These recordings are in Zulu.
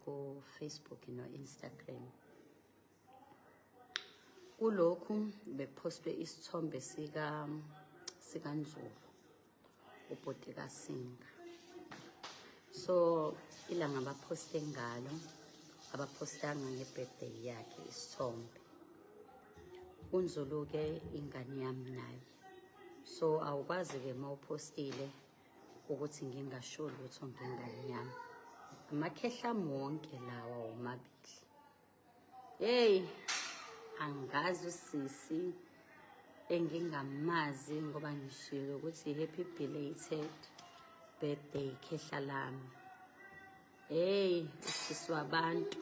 ku Facebook no Instagram. Kulokhu bepostwe isithombe sikaNzulu ubhoti kaSinga. So ilanga abaposte ngalo abapostanga ngebirthday yakhe isithombe. UNzulu ke ingane yami naye. So awukwazi ke mawupostile ukuthi ngingasho lutho ngengane yami. Amakhehla wonke lawa omabili. Hey, angazi usisi engingamazi ngoba ngishilo ukuthi happy belated birthday khehla lami. Hey, usisi wabantu.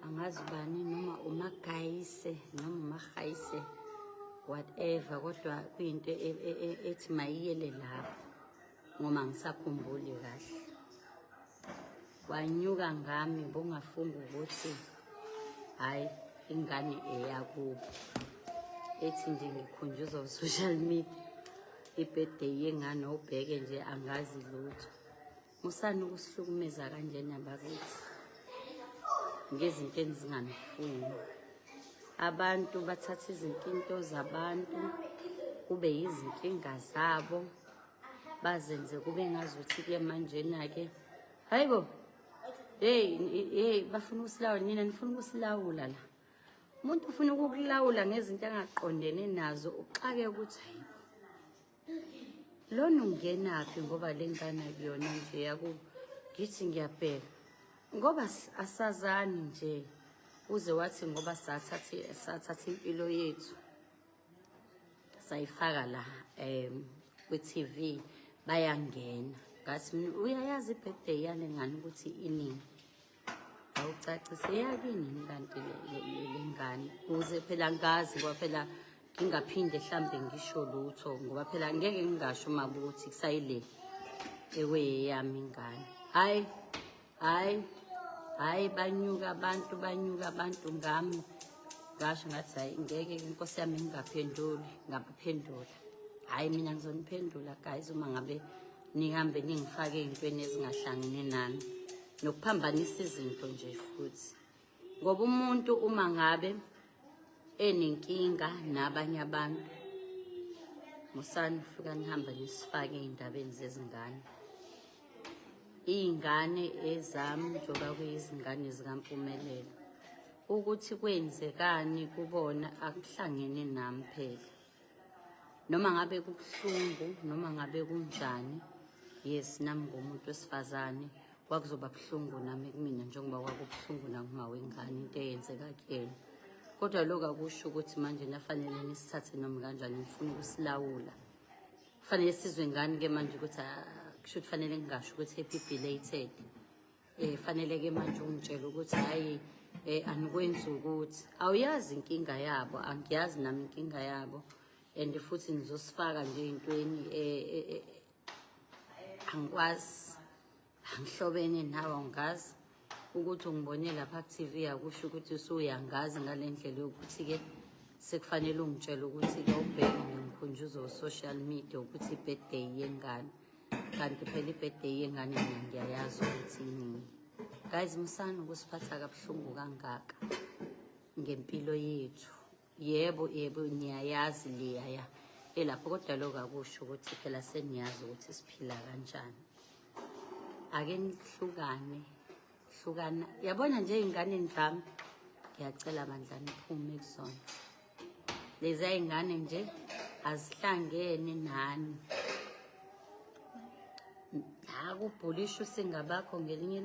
Angazi bani noma umagayise noma umahayise whatever kodwa kuyinto ethi mayiyele lapho ngoma ngisakhumbuli kahle. Wanyuka ngami bongafunga ukuthi hayi ingane eyakubo. Ethi nje ngikhunjuzwa social media ibirthday yengane ubheke nje angazi lutho. Musani ukusihlukumeza kanjena bakithi ngezinto ezinganifuni. Abantu bathatha izinkinto zabantu kube yizinkinga zabo bazenze kube ngazuthi ke manje ke hayibo hey bafuna usilawula nina nifuna ukusilawula la. Umuntu ufuna ukukulawula ngezinto angaqondene nazo uxake ukuthi hayibo lona ungenaphi ngoba lengane kuyona nje yaku ngithi ngiyabheka ngoba asazani nje uze wathi ngoba sathatha impilo yethu sayifaka la ku TV bayangena ngathi mina uyayazi ibirthday yale ngane ukuthi inini awucacise yakini kanti lengane uze phela ngazi ngoba phela ngingaphinde mhlambe ngisho lutho ngoba phela ngeke ngingasho mabuthi kusayile yami ingane. Hayi banyuka abantu ngami ngasho ngathi hayi ngeke inkosi yami ngaphendula. Hayi mina ngizoniphendula guys uma ngabe nihambe ningifake ezintweni ezingahlangene nami nokuphambanisa izinto nje futhi. Ngoba umuntu uma ngabe enenkinga nabanye abantu musani ufika nihamba nisifake ezindabeni zezingane. Ingane ezami njoba kuyizingane zikaMpumelelo ukuthi kwenzekani kubona akuhlangene nami phela. Noma ngabe kubuhlungu noma ngabe kunjani yes nami ngomuntu wesifazane kwakuzoba buhlungu nami kumina njengoba kwakubuhlungu nakuma wengane into eyenzeka kuyena. Kodwa lokho akusho ukuthi manje nafanele nisithathe noma kanjani ngifuna ukusilawula. Kufanele sizwe ngani ke manje ukuthi kusho kufanele ngingasho ukuthi happy belated. Fanele ke manje ungitshela ukuthi hayi anikwenzi ukuthi awuyazi inkinga yabo angiyazi nami inkinga yabo and futhi nizosifaka nje intweni angikwazi angihlobene nawe ungazi ukuthi ungibone lapha ku TV akusho ukuthi usuyangazi ngalendlela yokuthi ke sekufanele ungitshela ukuthi ke ubheke ngimkhunjuzo ku social media ukuthi ibirthday yengane kanti phela ibirthday yengane mina ngiyayazi ukuthi yini. Guys musana ukusiphatha kabuhlungu kangaka ngempilo yethu. Yebo niyayazi leya elapho kodwa lokho akusho ukuthi phela seniyazi ukuthi siphila kanjani. Ake nihlukana yabona nje ingane zami ngiyacela bandla niphume kuzona. Lezi ingane nje azihlangene nani. Akubhulisha usingabakho ngelinye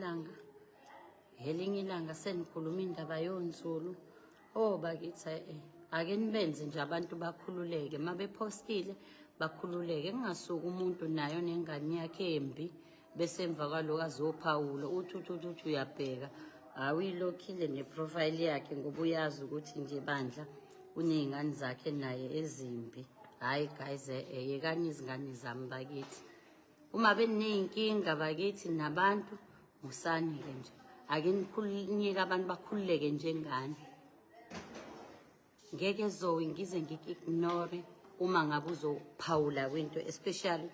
ilanga senikhuluma indaba yoNzulu. Bakithi ake nibenze nje abantu bakhululeke mabepostile bakhululeke kungasuka umuntu nayo nengane yakhe embi bese emva kwaloko azophawula uthi uyabheka awuyilokhile neprofile yakhe ngoba uyazi ukuthi nje bandla unezingane zakhe naye ezimbi. Hayi guys yekani izingane zami bakithi uma benenkinga bakithi nabantu musani ke nje ake nikhululeke abantu bakhululeke njengani. Ngeke zowe ngize ngikuignore uma ngabe uzophawula kwento especially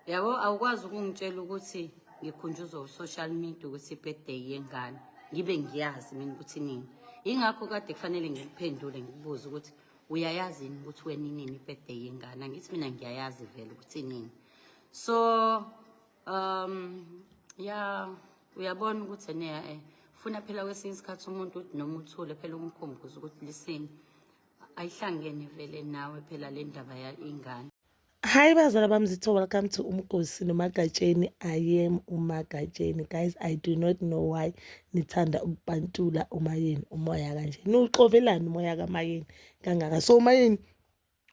yabo awukwazi ukungitshela ukuthi ngikhunjuzwa u-social media ukuthi i-birthday yengane ngibe ngiyazi mina ukuthi nini. Yingakho kade kufanele ngikuphendule ngikubuze ukuthi uyayazi yini ukuthi wena inini i-birthday yengane. Angithi mina ngiyayazi vele ukuthi nini. So ya uyabona ukuthi funa phela kwesinye isikhathi umuntu uthi noma uthule phela umkhumbuzo ukuthi listen ayihlangene vele nawe phela le ndaba ingane. Hi bazala bamzitho, welcome to Umkosi noMagatsheni. I am uMagatsheni. Guys, I do not know why nithanda ukubantula uMayeni umoya kanje. Nuxovelani umoya kaMayeni kangaka. So Mayeni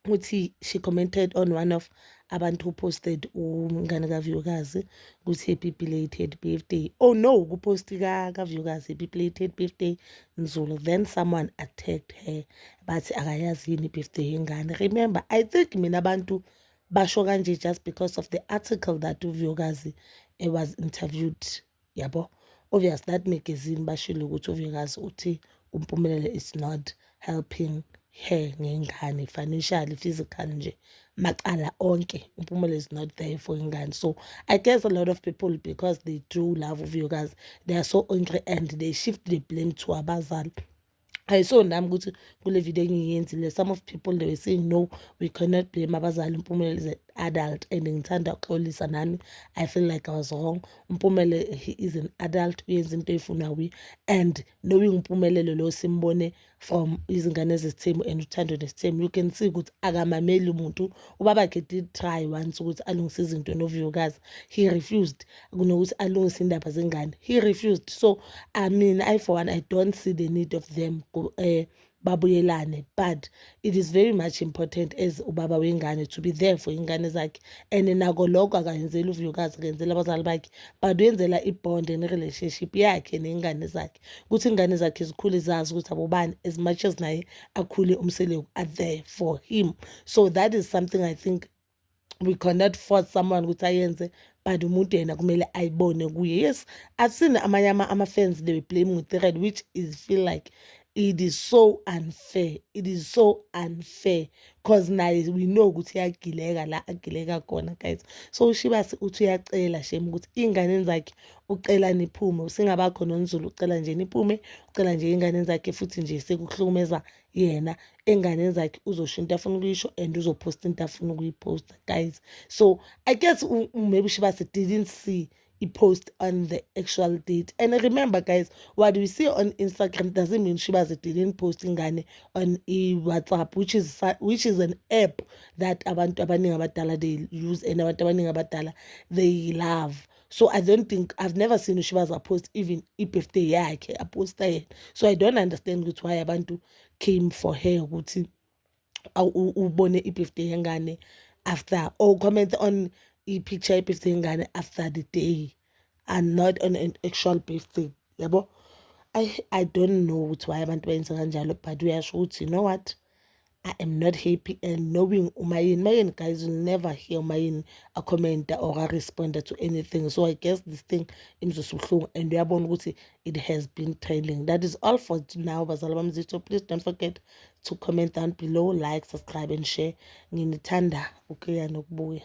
uthi she commented on one of abantu who posted umngane kaVyukazi ukuthi happy belated birthday. Oh no, kuposti kaVyukazi happy belated birthday Nzulu. Then someone attacked her bathi akayazi yini birthday yengane. Remember, I think mina abantu basho kanje just because of the article that uVyukazi was interviewed, yabo. Obvious that magazine bashilo ukuthi uVyukazi uthi uMpumelelo is not helping her ngengane financially, physically nje macala onke. uMpumelelo is not there for ingane. So I guess a lot of people, because they do love uVyukazi, they are so angry and they shift the blame to abazali. I saw nami ukuthi kule video engiyenzile, some of people they were saying no, we cannot blame abazali. uMpumelelo is an adult and ngithanda ukuxolisa nami, I feel like I was wrong. uMpumelelo, he is an adult, uyenza into efuna wi, and knowing uMpumelelo lo simbone from izingane ezesithemu and uthando nesithemu, you can see ukuthi akamameli umuntu. Ubaba ke did try once ukuthi alungise izinto noVyukazi, he refused. Kunokuthi alungise indaba zengane, he refused. So I mean, I for one, I don't see the need of them babuyelane, but it is very much important as ubaba wengane to be there for ingane zakhe. And nako lokho akayenzela uVyukazi, akayenzela abazali bakhe, but uyenzela ibond and relationship yakhe nengane zakhe, ukuthi ingane zakhe zikhule zazi ukuthi abobani, as much as naye akhule uMseleku are there for him. So that is something I think we cannot force someone ukuthi ayenze, but umuntu yena kumele ayibone kuye. Yes, I've seen amanye ama-fans they were blaming uThirel, which is feel like it is so unfair. It is so unfair because naye we know ukuthi iyagileka la agileka khona, guys. So uShibasi uthi uyacela shem ukuthi ingane zakhe ucela niphume, usingabakho noNzulu ucela nje niphume, ucela nje ingane zakhe, futhi nje sekuhlukumeza yena engane zakhe uzosho into afuna ukuyisho and uzoposta into afuna ukuyiposta, guys. So I guess maybe UShibasi didn't see a post on the actual date. And remember, guys, what we see on Instagram doesn't mean UShibasi didn't post ingane on WhatsApp, which is an app that abantu abaningi abadala they use and abantu abaningi abadala they love. So I don't think, I've never seen UShibasi post even i-birthday yakhe aposta yena. So I don't understand ukuthi why abantu came for her ukuthi ubone i-birthday yengane after, or comment on i-picture ye-birthday yengane after the day and not on an actual birthday, yabo. I don't know ukuthi why abantu bayenza kanjalo, but uyasho ukuthi, you know what, I am not happy. And knowing Mayeni, guys, will never hear Mayeni a commenter or a responder to anything. So I guess this thing in the and uyabona ukuthi it has been trailing. That is all for now, bazala bamzitho. Please don't forget to comment down below, like, subscribe and share. Nginithanda ukuya nokubuya.